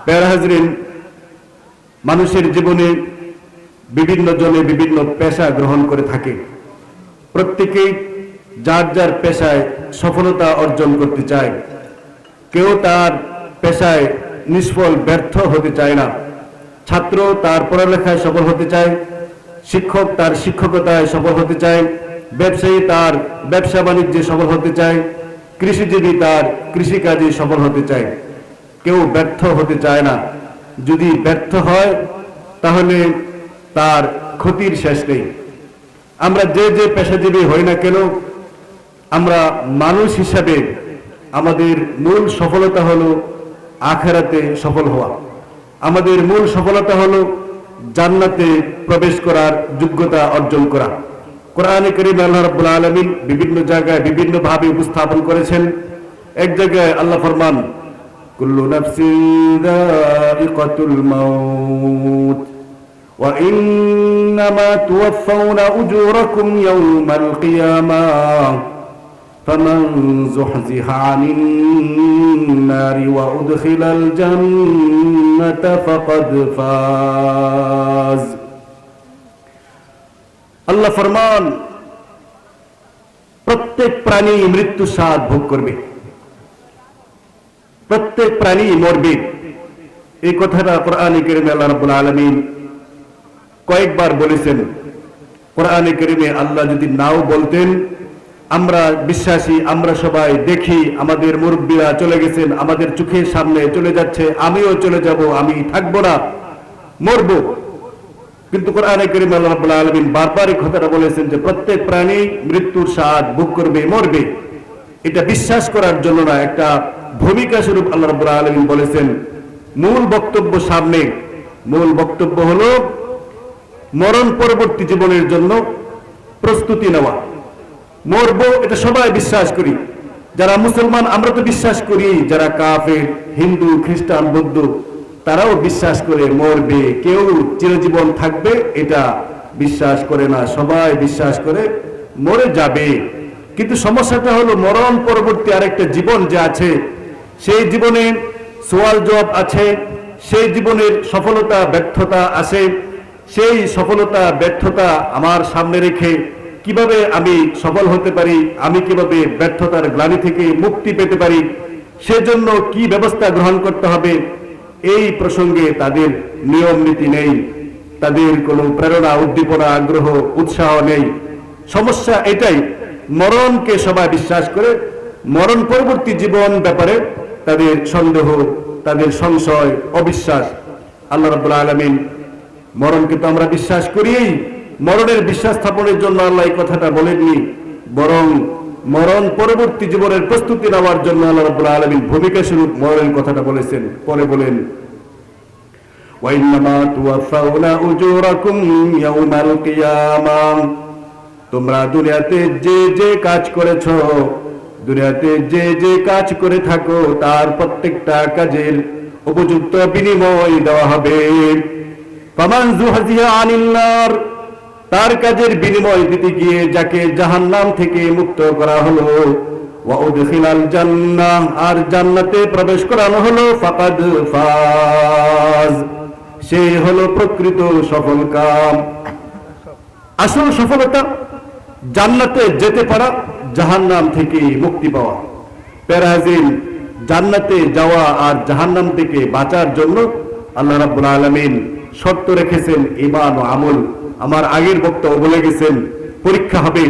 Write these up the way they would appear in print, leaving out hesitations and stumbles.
প্যারা হাজরিন, মানুষের জীবনে বিভিন্ন জনে বিভিন্ন পেশা গ্রহণ করে থাকে। প্রত্যেকেই যার যার পেশায় সফলতা অর্জন করতে চায়। কেউ তার পেশায় নিষ্ফল ব্যর্থ হতে চায় না। ছাত্র তার পড়ালেখায় সফল হতে চায়, শিক্ষক তার শিক্ষকতায় সফল হতে চায়, ব্যবসায়ী তার ব্যবসা বাণিজ্যে সফল হতে চায়, কৃষিজীবী তার কৃষিকাজে সফল হতে চায়। কেউ ব্যর্থ হতে চায় না। যদি ব্যর্থ হয় তাহলে তার ক্ষতির শেষ নেই। আমরা যে যে পেশাজীবী হই না কেন, আমরা মানুষ হিসাবে আমাদের মূল সফলতা হলো আখিরাতে সফল হওয়া। আমাদের মূল সফলতা হলো জান্নাতে প্রবেশ করার যোগ্যতা অর্জন করা। কোরআনে কারীমে আল্লাহ রাব্বুল আলামিন বিভিন্ন জায়গায় বিভিন্ন ভাবে উপস্থাপন করেছেন। এক জায়গায় আল্লাহ ফরমান, কুল্লু নাফসিন যায়িকাতুল মাউত ওয়া ইন্নামা তুওয়াফাউনা উজুরাকুম ইয়াওমাল কিয়ামাহ ফামান যুহজিহা আনিন নারি ওয়া উদখিলাল জান্নাতা ফাকাদ ফাজ। আল্লাহ ফরমান, প্রত্যেক প্রাণী মৃত্যু স্বাদ ভোগ করবে, প্রত্যেক প্রাণী মরবে। এই কথাটা কোরআনে কারীমে আল্লাহ রাব্বুল আলামিন কয়েকবার বলেছেন। কোরআনে কারীমে আল্লাহ যদি নাও বলতেন, আমরা বিশ্বাসী, আমরা সবাই দেখি আমাদের মুরব্বীরা চলে গেছেন, আমাদের চোখের সামনে চলে যাচ্ছে, আমিও চলে যাব, আমি থাকবো না, মরব। কিন্তু কোরআনে কারীমে আল্লাহ রাব্বুল আলামিন বারবার এই কথাটা বলেছেন যে প্রত্যেক প্রাণী মৃত্যুর স্বাদ ভোগ করবে, মরবে। এটা বিশ্বাস করার জন্য না, একটা ভূমিকা স্বরূপ আল্লাহ রাব্বুল আলামিন বলেছেন। মূল বক্তব্য সামনে, মূল বক্তব্য হলো মরণ পরবর্তী জীবনের জন্য প্রস্তুতি নেওয়া। মরব এটা সবাই বিশ্বাস করি। যারা মুসলমান আমরা তো বিশ্বাস করি, যারা কাফের, হিন্দু, খ্রিস্টান, বৌদ্ধ তারাও বিশ্বাস করে মরবে। কেউ চিরজীবন থাকবে এটা বিশ্বাস করে না, সবাই বিশ্বাস করে মরে যাবে। কিন্তু সমস্যাটা হলো মরণ পরবর্তী আরেকটা জীবন যে আছে, সেই জীবনে সওয়াল জবাব আছে, সেই জীবনের সফলতা ব্যর্থতা আছে। সেই সফলতা ব্যর্থতা আমার সামনে রেখে কিভাবে আমি সফল হতে পারি, আমি কিভাবে ব্যর্থতার গ্লানি থেকে মুক্তি পেতে পারি, সেজন্য কি ব্যবস্থা গ্রহণ করতে হবে, এই প্রসঙ্গে তাদের নিয়ম নীতি নেই, তাদের কোনো প্রেরণা, উদ্দীপনা, আগ্রহ, উৎসাহ নেই। সমস্যা এটাই, মরণকে সবাই বিশ্বাস করে, মরণ পরবর্তী জীবন ব্যাপারে তাদের সন্দেহ, তাদের সংশয়, অবিশ্বাস। আল্লাহ রাব্বুল আলামিন মরণকে তো আমরা বিশ্বাস করি, মরণের বিশ্বাস স্থাপনের জন্য আল্লাহ এই কথাটা বলেননি, বরং মরণ পরবর্তী জীবনের প্রস্তুতি নেওয়ার জন্য আল্লাহ রাব্বুল আলামিন ভূমিকা স্বরূপ মরণের কথাটা বলেছেন। পরে বলেন, ওয়া ইন্নামা তুওয়াফাউনা উজুরাকুম ইয়াওমাল কিয়ামাহ, তোমরা দুনিয়াতে যে যে কাজ করেছো, দুনিয়াতে যে যে কাজ করে থাকো তার প্রত্যেকটা কাজের উপযুক্ত বিনিময় দেওয়া হবে। ফামান যুহজিহা আনিন নার, তার কাজের বিনিময় দিতে গিয়ে যাকে জাহান্নাম থেকে মুক্ত করা হলো, ওয়া উদখিলাল জান্নাহ, আর জান্নাতে প্রবেশ করানো হলো, ফাকাদ ফাজ, সে হলো প্রকৃত সফল কাম। আসল সফলতা জান্নাতে যেতে পারা, জাহান্নাম থেকে মুক্তি পাওয়া। প্যারা হাজরিন, জান্নাতে যাওয়া আর জাহান্নাম থেকে বাঁচার জন্য আল্লাহ রাব্বুল আলামিন শর্ত রেখেছেন, ঈমান ও আমল। আমার আগের বক্তব্য বলে গেছেন, পরীক্ষা হবে।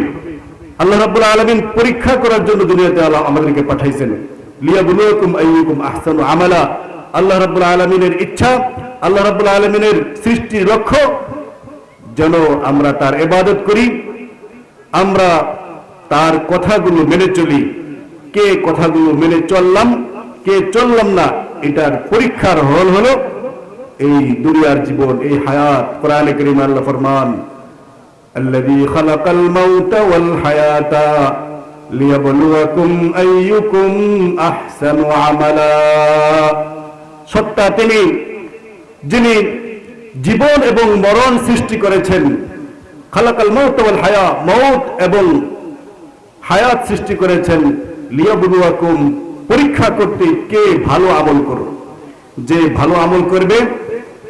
আল্লাহ রাব্বুল আলামিন পরীক্ষা করার জন্য দুনিয়াতে আল্লাহ আমাদেরকে পাঠাইছেন, লিয়াবলুয়াকুম আইয়ুকুম আহসানু আমালা। আল্লাহ রাব্বুল আলামিনের ইচ্ছা, আল্লাহ রাব্বুল আলামিনের সৃষ্টির লক্ষ্য যেন আমরা তার ইবাদত করি, আমরা তার কথাগুলো মেনে চলি। কে কথাগুলো মেনে চললাম, কে চললাম না, এটার পরীক্ষার হল হলো এই দুনিয়ার জীবন, এই হায়াত। কোরআনে কারীমে আল্লাহ ফরমান, আল্লাযী খালাকাল মাউতা ওয়াল হায়াতা লিয়াবলুয়াকুম আইয়ুকুম আহসানু আমালা। সত্তা তিনি, যিনি জীবন এবং মরণ সৃষ্টি করেছেন। খালাকাল মাউতা ওয়াল হায়া, মউত এবং হায়াত সৃষ্টি করেছেন, লিয়াবলুয়াকুম, পরীক্ষা করতে কে ভালো আমল করো। যে ভালো আমল করবে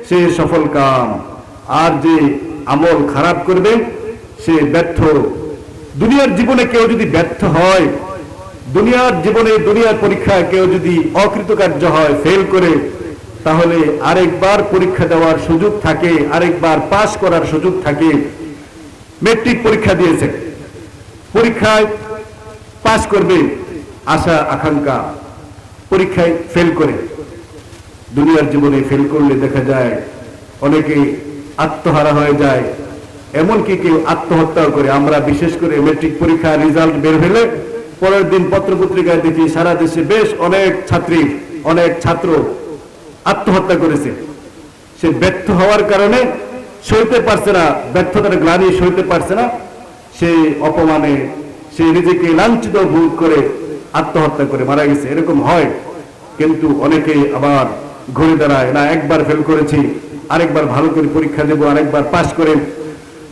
সে সফল কাম, আর যে আমল খারাপ করবে সে ব্যর্থ। দুনিয়ার জীবনে কেউ যদি ব্যর্থ হয়, দুনিয়ার জীবনে দুনিয়ার পরীক্ষায় কেউ যদি অকৃতকার্য হয়, ফেল করে, তাহলে আরেকবার পরীক্ষা দেওয়ার সুযোগ থাকে, আরেকবার পাস করার সুযোগ থাকে। মেট্রিক পরীক্ষা দিয়েছে, পরীক্ষায় পাস করবে আশা আকাঙ্ক্ষা, পরীক্ষায় ফেল করে। দুনিয়ার জীবনে ফেল করলে দেখা যায় অনেকে আত্মহারা হয়ে যায়, এমনকি কেউ আত্মহত্যাও করে। আমরা বিশেষ করে মেট্রিক পরীক্ষার রেজাল্ট বের হলে পরের দিন পত্রপত্রিকায় দেখি সারা দেশে বেশ অনেক ছাত্রী, অনেক ছাত্র আত্মহত্যা করেছে। সে ব্যর্থ হওয়ার কারণে সইতে পারছে না, ব্যর্থতার গ্লানি সইতে পারছে না, সে অপমানে সে নিজেকে লাঞ্ছিত বোধ করে আত্মহত্যা করে মারা গেছে। এরকম হয়। কিন্তু অনেকে আবার ঘুরে দাঁড়ায়, না একবার ফেল করেছি, আরেকবার ভালো করে পরীক্ষা দেব, আরেকবার পাস করে।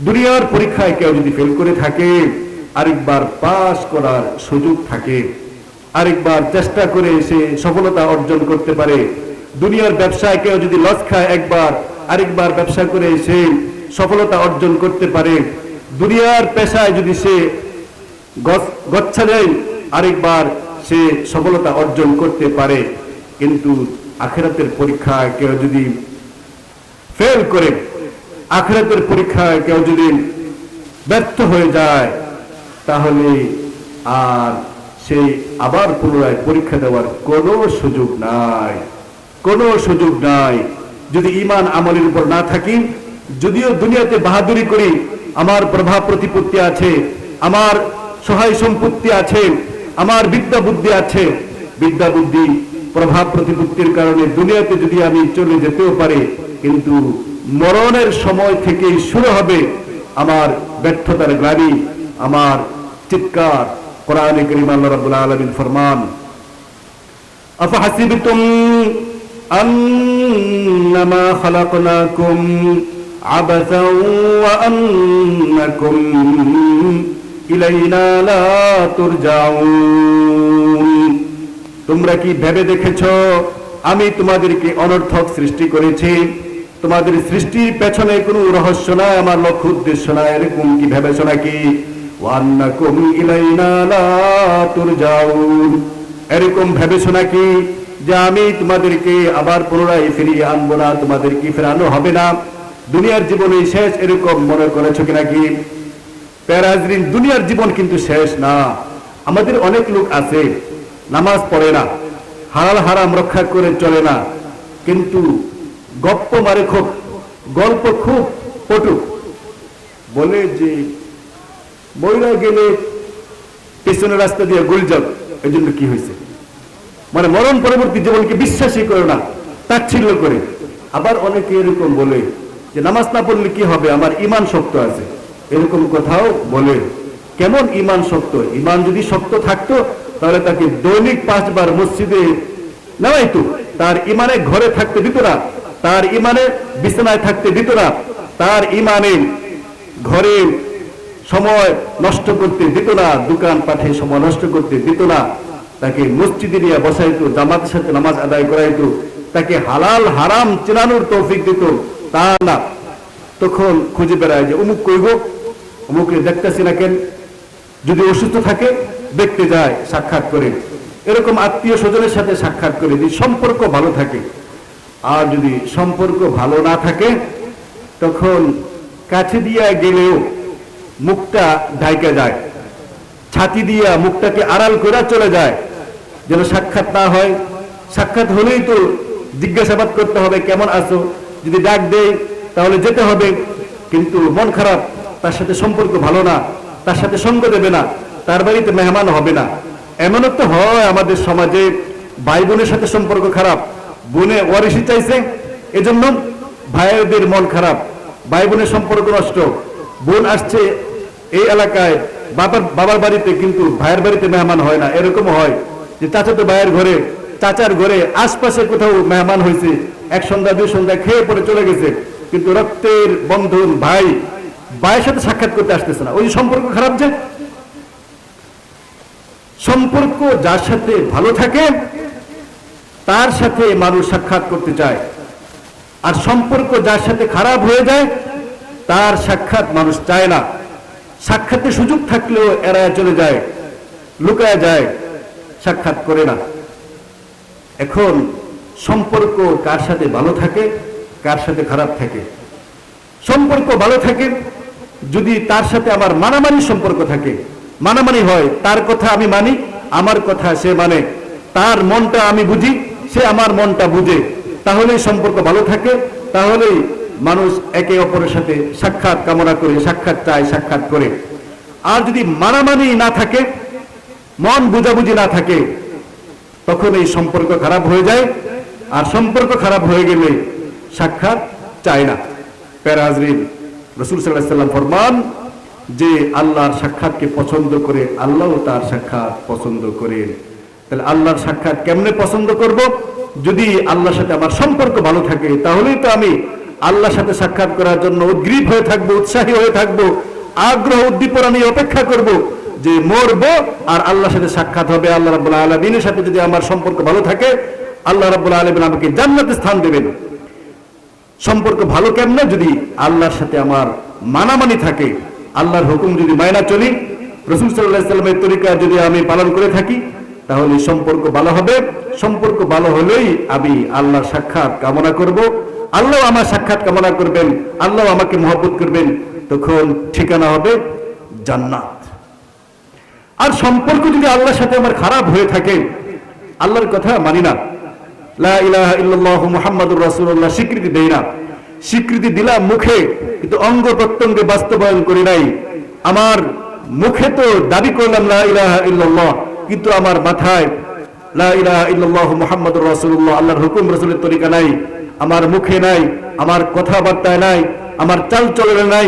দুনিয়ার পরীক্ষায় কেউ যদি ফেল করে থাকে, আরেকবার পাস করার সুযোগ থাকে, আরেকবার চেষ্টা করে সে সফলতা অর্জন করতে পারে। দুনিয়ার ব্যবসায় কেউ যদি লস খায় একবার, আরেকবার ব্যবসা করে সে সফলতা অর্জন করতে পারে। দুনিয়ার পেশায় যদি সে গচ্ছা দেয়, আরেকবার সে সফলতা অর্জন করতে পারে। কিন্তু আখিরাতের পরীক্ষায় কেউ যদি ফেল করে, আখিরাতের পরীক্ষায় কেউ যদি ব্যর্থ হয়ে যায়, তাহলে আর সেই আবার পুনরায় পরীক্ষা দেওয়ার কোনো সুযোগ নাই, কোনো সুযোগ নাই। যদি ঈমান আমলের উপর না থাকি, যদিও দুনিয়াতে বাহাদুরি করি, আমার প্রভাব প্রতিপত্তি আছে, আমার সহায় সম্পত্তি আছে, আমার বিদ্যা বুদ্ধি আছে, বিদ্যা বুদ্ধি প্রভাব প্রতিপত্তির কারণে দুনিয়াতে যদি আমি চলে যেতেও পারি, কিন্তু মরণের সময় থেকেই শুরু হবে আমার ব্যর্থতার গ্লানি, আমার চিৎকার। কোরআনে কারীম আল্লাহ রাব্বুল আলামিন ফরমান, আফাহাসিবতুম আন্নামা খালাকনাকুম আবাসাও ওয়া আন্নাকুম ইলাইনা লা তুরজাউন। তোমরা কি ভেবে দেখেছো আমি তোমাদেরকে অনর্থক সৃষ্টি করেছি? তোমাদের সৃষ্টির পেছনে কোনো রহস্য নাই, আমার লক্ষ্য উদ্দেশ্য নাই, এরকম কি ভেবেছো নাকি? ওয়া আন্নাকুম ইলাইনা লা তুরজাউন, এরকম ভেবেছো নাকি যে আমি তোমাদেরকে আবার পুনরায় ফিরিয়ে আনবো না, তোমাদেরকে ফেরানো হবে না, দুনিয়ার জীবনে শেষ, এরকম মনে করেছো কি নাকি? প্যারাজরিন, দুনিয়ার জীবন কিন্তু শেষ না। আমাদের অনেক লোক আছে নামাজ পড়ে না, হালাল হারাম রক্ষা করে চলে না, কিন্তু গপ্প মারে খুব, গল্প খুব পটু, বলে যে বইরা গেলে পেছনের রাস্তা দিয়ে গুলজাব, এই জন্য কি হয়েছে, মানে মরণ পরবর্তী জীবনকে বিশ্বাসই করে না, তাচ্ছিল্য করে। আবার অনেকে এরকম বলে যে নামাজ না পড়লে কি হবে, আমার ঈমান শক্ত আছে, এরকম কথাও বলে। কেমন ঈমান শক্ত? ঈমান যদি শক্ত থাকতো তাহলে তাকে দৈনিক 5 বার মসজিদে নেওয়াইতো, তার ঈমানে ঘরে থাকতে দিত না, তার ঈমানে বিছানায় থাকতে দিত না, তার ঈমানে ঘরে সময় নষ্ট করতে দিত না, দোকান পাঠে সময় নষ্ট করতে দিত না, তাকে মসজিদে নিয়ে বসাইতো, জামাতের সাথে নামাজ আদায় করাইতো, তাকে হালাল হারাম চেনানোর তৌফিক দিত। তা না, তখন খুঁজে বেড়ায় যে অমুক কইব, অমুকে দেখতেছি না কেন, যদি অসুস্থ থাকে দেখতে যায়, সাক্ষাৎ করে, এরকম আত্মীয় স্বজনের সাথে সাক্ষাৎ করে, যদি সম্পর্ক ভালো থাকে। আর যদি সম্পর্ক ভালো না থাকে, তখন কাছে দিয়া গেলেও মুখটা ঢাইকা যায়, ছাতি দিয়া মুখটাকে আড়াল করে চলে যায়, যেন সাক্ষাৎ না হয়। সাক্ষাৎ হলেই তো জিজ্ঞাসাবাদ করতে হবে, কেমন আছো, যদি ডাক দেয় তাহলে যেতে হবে, কিন্তু মন খারাপ, তার সাথে সম্পর্ক ভালো না, তার সাথে সঙ্গ দেবে না, তার বাড়িতে মেহমান হবে না। এমনও তো হয় আমাদের সমাজে, ভাই বোনের সাথে সম্পর্ক খারাপ, বোনে ওয়ারিশি চাইছে, এজন্য ভাইদের মন খারাপ, ভাই বোনের সম্পর্ক নষ্ট। বোন আসছে এই এলাকায় বাবার বাড়িতে, কিন্তু ভাইয়ের বাড়িতে মেহমান হয় না। এরকম হয় যে চাচাতো ভাইয়ের ঘরে, চাচার ঘরে, আশপাশে কোথাও মেহমান হয়েছে, 1 সন্ধ্যা 2 সন্ধ্যা খেয়ে পরে চলে গেছে, কিন্তু রক্তের বন্ধন ভাই, ভাইয়ের সাথে সাক্ষাৎ করতে আসতেছে না। ওই সম্পর্ক খারাপ। যে সম্পর্ক যার সাথে ভালো থাকে তার সাথে মানুষ সাক্ষাৎ করতে চায়, আর সম্পর্ক যার সাথে খারাপ হয়ে যায় তার সাক্ষাৎ মানুষ চায় না। সাক্ষাতের সুযোগ থাকলেও এড়ায় চলে যায়, লুকায় যায়, সাক্ষাৎ করে না। এখন সম্পর্ক কার সাথে ভালো থাকে, কার সাথে খারাপ থাকে? সম্পর্ক ভালো থাকে যদি তার সাথে আমার মানামানি সম্পর্ক থাকে, মানামানি হয়, তার কথা আমি মানি, আমার কথা সে মানে, তার মনটা আমি বুঝি, সে আমার মনটা বুঝে, তাহলেই সম্পর্ক ভালো থাকে, তাহলেই মানুষ একে অপরের সাথে সাক্ষাৎ কামনা করে, সাক্ষাৎ চায়, সাক্ষাৎ করে। আর যদি মানামানি না থাকে, মন বুঝাবুঝি না থাকে, তখন এই সম্পর্ক খারাপ হয়ে যায়। আর সম্পর্ক খারাপ হয়ে গেলে সাক্ষাৎ চায় না। প্যারা হাজরিন, রাসূল সাল্লাল্লাহু আলাইহি ওয়াসাল্লাম ফরমান যে আল্লাহর সাক্ষাৎকে পছন্দ করে, আল্লাহও তার সাক্ষাৎ পছন্দ করেন। তাহলে আল্লাহর সাক্ষাৎ কেমনে পছন্দ করব? যদি আল্লাহর সাথে আমার সম্পর্ক ভালো থাকে, তাহলেই তো আমি আল্লাহর সাথে সাক্ষাৎ করার জন্য উদ্গ্রীব হয়ে থাকবো, উৎসাহী হয়ে থাকবো, আগ্রহ উদ্দীপনা নিয়ে অপেক্ষা করব যে মরবো আর আল্লাহর সাথে সাক্ষাৎ হবে। আল্লাহ রাব্বুল আলামিনের সাথে যদি আমার সম্পর্ক ভালো থাকে, আল্লাহ রাব্বুল আলামিন আমাকে জান্নাতে স্থান দেবেন। সম্পর্ক ভালো কেমনে? যদি আল্লাহর সাথে আমার মানামানি থাকে, আল্লাহর হুকুম যদি মাইনা চলি, রাসূল সাল্লাল্লাহু আলাইহি ওয়াসাল্লামের তরিকা যদি আমি পালন করে থাকি, তাহলে সম্পর্ক ভালো হবে। সম্পর্ক ভালো হলেই আমি আল্লাহর সাক্ষাৎ কামনা করব, আল্লাহ আমার সাক্ষাৎ কামনা করবেন, আল্লাহ আমাকে মহব্বত করবেন, তখন ঠিকানা হবে জান্নাত। আর সম্পর্ক যদি আল্লাহর সাথে আমার খারাপ হয়ে থাকে, আল্লাহর কথা মানি না, লা ইলাহা ইল্লাল্লাহ মুহাম্মাদুর রাসূলুল্লাহ স্বীকৃতি দেই না, স্বীকৃতি দিলাম মুখে, কিন্তু অঙ্গ প্রত্যঙ্গে বাস্তবায়ন করি নাই। আমার মুখে তো দাবি করলাম লা ইলাহা ইল্লাল্লাহ, কিন্তু আমার মাথায় লা ইলাহা ইল্লাল্লাহ মুহাম্মাদুর রাসূলুল্লাহ আল্লাহর হুকুম রাসূলের তরিকা নাই, আমার মুখে নাই, আমার কথাবার্তায় নাই, আমার চালচলনে নাই,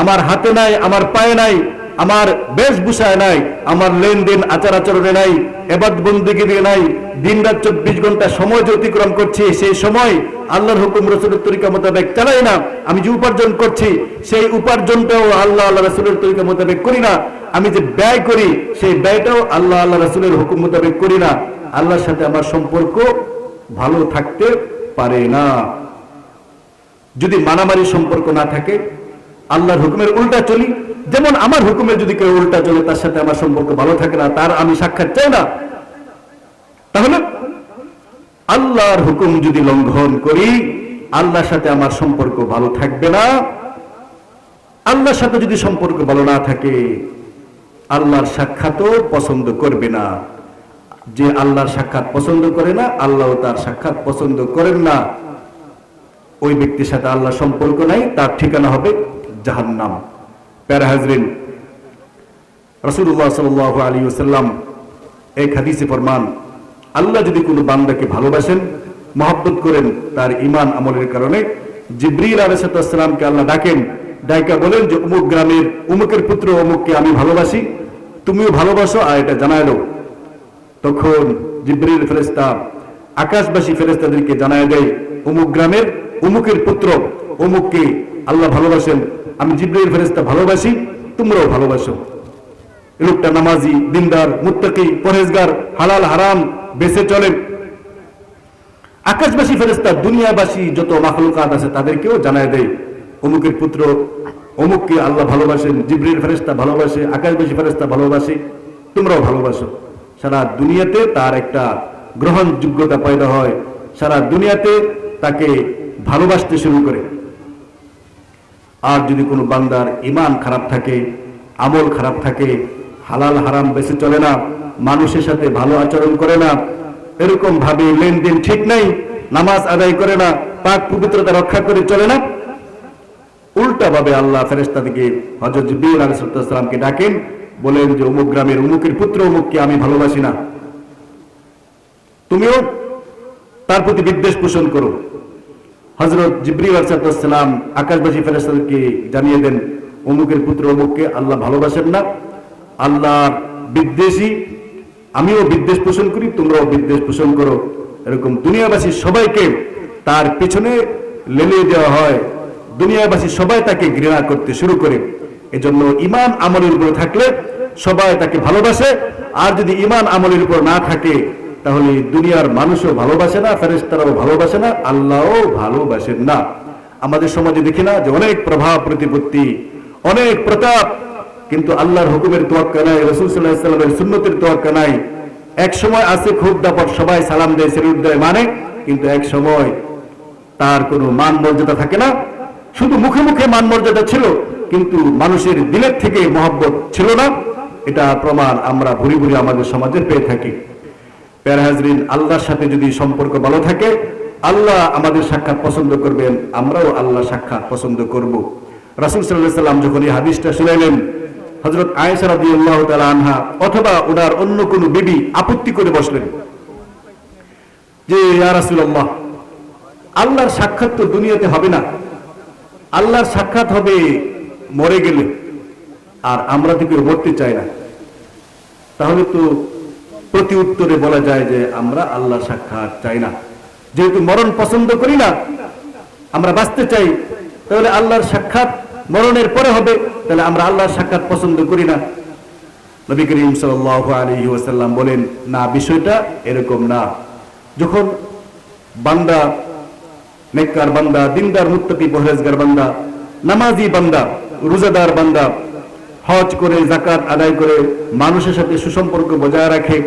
আমার হাতে নাই, আমার পায়ে নাই, আমার বেশভূষায় নাই, আমার লেনদেন আচার আচরণে নাই, ইবাদত বন্দেগী নাই, দিনরাত 24 ঘন্টা সময় যে অতিক্রম করছি, সেই সময় আল্লাহর হুকুম রাসূলের তরিকা মোতাবেক চালাই না। আমি যে উপার্জন করছি, সেই উপার্জনটাও আল্লাহ রাসূলের তরিকা মোতাবেক করি না। আমি যে ব্যয় করি, সেই ব্যয়টাও আল্লাহ রাসূলের হুকুম মোতাবেক করি না। আল্লাহর সাথে আমার সম্পর্ক ভালো থাকতে পারে না। যদি মানামারি সম্পর্ক না থাকে, আল্লাহর হুকুমের উল্টা চলি, যেমন আমার হুকুমের যদি কেউ উল্টা চলে, তার সাথে আমার সম্পর্ক ভালো থাকে না, তার আমি সাক্ষাৎ চাই না। তাহলে আল্লাহর হুকুম যদি লঙ্ঘন করি, আল্লাহর সাথে আমার সম্পর্ক ভালো থাকবে না। আল্লাহর সাথে যদি সম্পর্ক ভালো না থাকে, আল্লাহর সাক্ষাৎও পছন্দ করবে না। যে আল্লাহর সাক্ষাৎ পছন্দ করে না, আল্লাহ তার সাক্ষাৎ পছন্দ করেন না, ওই ব্যক্তির সাথে আল্লাহর সম্পর্ক নাই, তার ঠিকানা হবে জাহান্নাম। প্যারা হাজরিন, রাসূলুল্লাহ সাল্লাল্লাহু আলাইহি ওয়াসাল্লাম এক হাদিসে ফরমান, আল্লাহ যদি কোনো বান্দাকে ভালোবাসেন, মহব্বত করেন, তার ঈমান আমলের কারণে জিবরিল আলাইহিস সালামকে আল্লাহ ডাকেন, ডাইকা বলেন যে অমুক গ্রামের অমুকের পুত্র অমুককে আমি ভালোবাসি, তুমিও ভালোবাসো, আর এটা জানায় দাও। তখন জিবরিল ফেরেশতা আকাশবাসী ফেরেশতাদেরকে জানায় দেয়, অমুক গ্রামের অমুকের পুত্র অমুককে আল্লাহ ভালোবাসেন, আমি জিবরিল ফেরেশতা ভালোবাসি, তোমরাও ভালোবাসো। এই লোকটা নামাজি, দিনদার, মুত্তাকি, পরহেজগার, হালাল হারাম বেঁচে চলেন। আকাশবাসী ফেরেশতা দুনিয়াবাসী যত মাখলুকাত আছে তাদেরকেও জানায় দেয়, অমুকের পুত্র অমুককে আল্লাহ ভালোবাসেন, জিবরিল ফেরেশতা ভালোবাসে, আকাশবাসী ফেরেশতা ভালোবাসে, তোমরাও ভালোবাসো। সারা দুনিয়াতে তার একটা গ্রহণযোগ্যতা পয়দা হয়, সারা দুনিয়াতে তাকে ভালোবাসতে শুরু করে। আর যদি কোনো বান্দার ঈমান খারাপ থাকে, আমল খারাপ থাকে, হালাল হারাম বেঁচে চলে না, মানুষের সাথে ভালো আচরণ করে না, এরকম ভাবে লেনদেন ঠিক নাই, নামাজ আদায় করে না, পাক পবিত্রতা রক্ষা করে চলে না, উল্টা ভাবে আল্লাহ ফেরেশতাদেরকে হযরত জিবরিল আলাইহিস সালামকে ডাকেন, বলেন যে অমুক গ্রামের অমুকের পুত্র অমুককে আমি ভালোবাসি না, তুমিও তার প্রতি বিদ্বেষ পোষণ করো। হযরত জিবরিল আলাইহিস সালাম আকাশবাসী ফেরেশতাদেরকে জানিয়ে দেন, অমুকের পুত্র অমুককে আল্লাহ ভালোবাসেন না, আল্লাহর বিদ্বেষী, আমিও বিদ্বেষ পোষণ করি, তোমরাও বিদ্বেষ পোষণ করো। এরকম দুনিয়াবাসী সবাইকে তার পিছনে লেলিয়ে দেওয়া হয়, দুনিয়াবাসী সবাই তাকে ঘৃণা করতে শুরু করে। এজন্য ঈমান আমলের উপর থাকলে সবাই তাকে ভালোবাসে, আর যদি ঈমান আমলের উপর না থাকে তাহলে দুনিয়ার মানুষও ভালোবাসে না, ফেরেশতারাও ভালোবাসে না, আল্লাহও ভালোবাসেন না। আমাদের সমাজে দেখি না যে অনেক প্রভাব প্রতিপত্তি, অনেক প্রতাপ, কিন্তু আল্লাহর হুকুমের তোয়াক্কা নাই, রাসূল সাল্লাল্লাহু আলাইহি ওয়াসাল্লামের সুন্নতের তোয়াক্কা নাই। এক সময় আছে খুব দাপট, সবাই সালাম দেয়, সেলুট দেয়, মানে, কিন্তু এক সময় তার কোনো মান মর্যাদা থাকে না। শুধু মুখে মুখে মান মর্যাদা ছিল, কিন্তু মানুষের দিলের থেকে মহব্বত ছিল না। এটা প্রমাণ আমরা ভুরি ভুরি আমাদের সমাজে পেয়ে থাকি। প্যারা হাজরিন, আল্লাহর সাথে যদি সম্পর্ক ভালো থাকে, আল্লাহ আমাদের সাক্ষাৎ পছন্দ করবেন, আমরাও আল্লাহ সাক্ষাৎ পছন্দ করব। রাসূল সাল্লাল্লাহু আলাইহি সাল্লাম যখন এই হাদিসটা শুনাইলেন, হযরত আয়েশা রাদিয়াল্লাহু তাআলা আনহা অথবা ওনার অন্য কোনো বিবি আপত্তি করে বসলেন যে, ইয়া রাসূলুল্লাহ, আল্লাহর সাক্ষাৎ তো দুনিয়াতে হবে না, আল্লাহর সাক্ষাৎ হবে মরে গেলে, আর আমরা তো কেউ মরতে চাই না। তাহলে তো প্রতি উত্তরে বলা যায় যে আমরা আল্লাহর সাক্ষাৎ চাই না। যেহেতু মরণ পছন্দ করি না, আমরা বাঁচতে চাই, তাহলে আল্লাহর সাক্ষাৎ মরণের পরে হবে, তাহলে আমরা আল্লাহর সাক্ষাৎ পছন্দ করি না। নবী করিম সাল্লাল্লাহু আলাইহি ওয়াসাল্লাম বলেন, না, বিষয়টা এরকম না। যখন বান্দা, নেককার বান্দা, দিনদার, মুত্তাকি, পরহেজগার বান্দা, নামাজি বান্দা, রোজাদার বান্দা, হজ করে, যাকাত আদায় করে, মানুষের সাথে সুসম্পর্ক বজায় রাখে,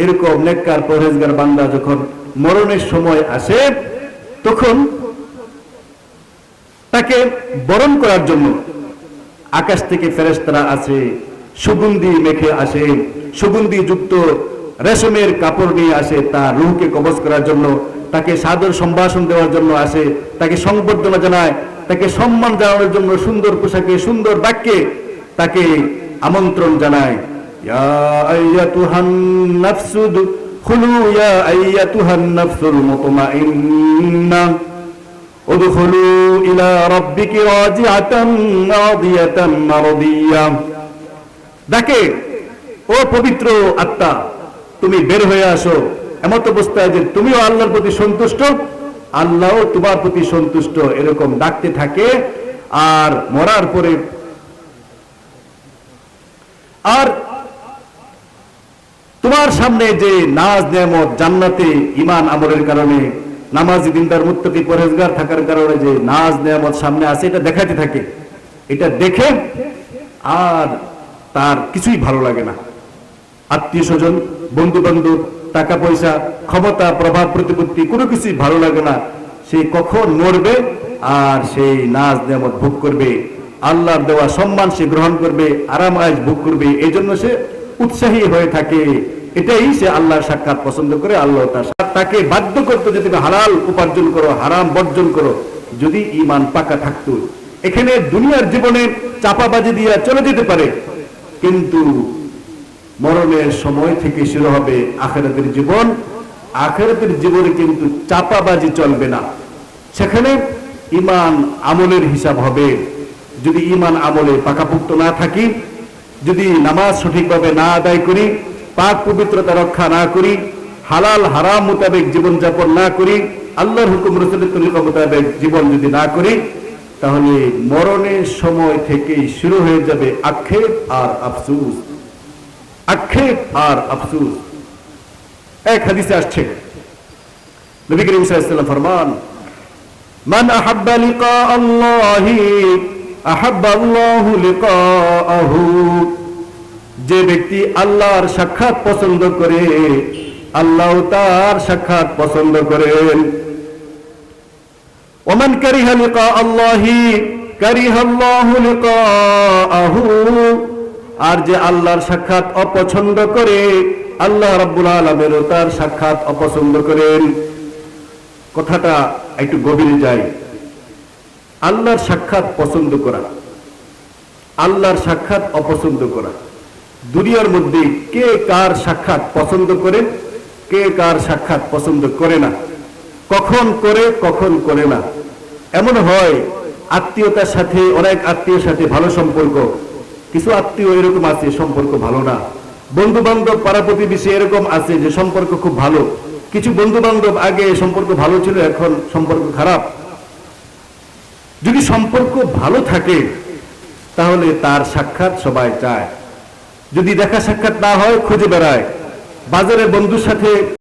এরকম নেককার পরহেজগার বান্দা যখন মরণের সময় আসে, তখন তাকে বরণ করার জন্য আকাশ থেকে ফেরেশতারা আসে, সুগন্ধি মেখে আসে, সুগন্ধি যুক্ত রেশমের কাপড় নিয়ে আসে, তার রূহকে কবজ করার জন্য, তাকে সাদর সম্ভাষণ দেওয়ার জন্য আসে, তাকে সংবর্ধনা জানায়, তাকে সম্মান জানানোর জন্য সুন্দর পোশাকে, সুন্দর বাক্যে তাকে আমন্ত্রণ জানায়। ইয়া আইয়াতুহান নাফসুদ খুলু, ইয়া আইয়াতুহান নাফসুল মুতমাইন্না উদখুলু ইলা রাব্বিকি রাজিআতান রাদিয়াতান মারদিয়া। ডাকে, ও পবিত্র আত্মা, তুমি বের হয়ে আসো, এমত অবস্থায় যে তুমিও আল্লাহর প্রতি সন্তুষ্ট, আল্লাহও তোমার প্রতি সন্তুষ্ট, এরকম ডাকতে থাকে। আর মরার পরে আর তোমার সামনে যে নাজ নেয়ামত, জান্নাতে ঈমান আমলের কারণে, নামাজি, দিনদার, মুত্তাকি, পরহেজগার থাকার কারণে যে নাজ নেয়ামত সামনে আছে, এটা দেখাতে থাকে। এটা দেখে আর তার কিছুই ভালো লাগে না। আত্মীয় স্বজন, বন্ধু বান্ধব, টাকা পয়সা, ক্ষমতা, প্রভাব প্রতিপত্তি, কোনো কিছুই ভালো লাগে না। সে কখন মরবে আর সেই নাজ নেয়ামত ভোগ করবে, আল্লাহর দেওয়া সম্মান সে গ্রহণ করবে, আরাম আয়েশ ভোগ করবে, এই জন্য সে উৎসাহী হয়ে থাকে। এটাই সে আল্লাহর সাক্ষাৎ পছন্দ করে। আল্লাহ তাকে বাধ্য করতো যে তুমি হালাল উপার্জন করো, হারাম বর্জন করো, যদি ঈমান পাকা থাকতো। এখানে দুনিয়ার জীবনে চাপাবাজি দিয়ে চলে যেতে পারে, কিন্তু মরণের সময় থেকে শুরু হবে আখিরাতের জীবন। আখিরাতের জীবনে কিন্তু চাপাবাজি চলবে না, সেখানে ঈমান আমলের হিসাব হবে। যদি ঈমান আমলে পাকাপোক্ত না থাকি, যদি নামাজ সঠিকভাবে না আদায় করি, পাক পবিত্রতা রক্ষা না করি, হালাল হারাম মোতাবেক জীবনযাপন না করি, আল্লাহর হুকুম রাসূলের তরিকা মোতাবেক জীবন যদি না করি, তাহলে মরণের সময় থেকেই শুরু হয়ে যাবে আক্ষেপ আর আফসোস, আক্ষেপ আর আফসোস। এক হাদিসে আসছে, নবী করিম সাল্লাল্লাহু আলাইহি ওয়াসাল্লাম ফরমান, মান আহাব্বা লিকা আল্লাহি আহাব্বা আল্লাহু লিকাআহু। যে ব্যক্তি আল্লাহর সাক্ষাৎ পছন্দ করে, আল্লাহ তার সাক্ষাৎ পছন্দ করেন। ওমান কারিহা লিকা আল্লাহি কারিহা আল্লাহু লিকাআহু। আর যে আল্লাহর সাক্ষাৎ অপছন্দ করে, আল্লাহ রাব্বুল আলামিনও তার সাক্ষাৎ অপছন্দ করেন। কথাটা একটু গভীরে যায়। আল্লাহর সাক্ষাৎ পছন্দ করা, আল্লাহর সাক্ষাৎ অপছন্দ করা, দুনিয়ার মধ্যে কে কার সাক্ষাৎ পছন্দ করে, কে কার সাক্ষাৎ পছন্দ করে না, কখন করে কখন করে না। এমন হয় আত্মীয়তার সাথে, অনেক আত্মীয়ের সাথে ভালো সম্পর্ক, কিছু আত্মীয় এরকম আছে সম্পর্ক ভালো না। বন্ধু বান্ধব, পাড়া প্রতিবেশী এরকম আছে যে সম্পর্ক খুব ভালো। কিছু বন্ধু বান্ধব আগে সম্পর্ক ভালো ছিল, এখন সম্পর্ক খারাপ। যদি সম্পর্ক ভালো থাকে তাহলে তার সাক্ষাৎ সবাই চায়। যদি দেখা সাক্ষাৎ না হয়, খুঁজে বেড়ায়। বাজারে বন্ধুর সাথে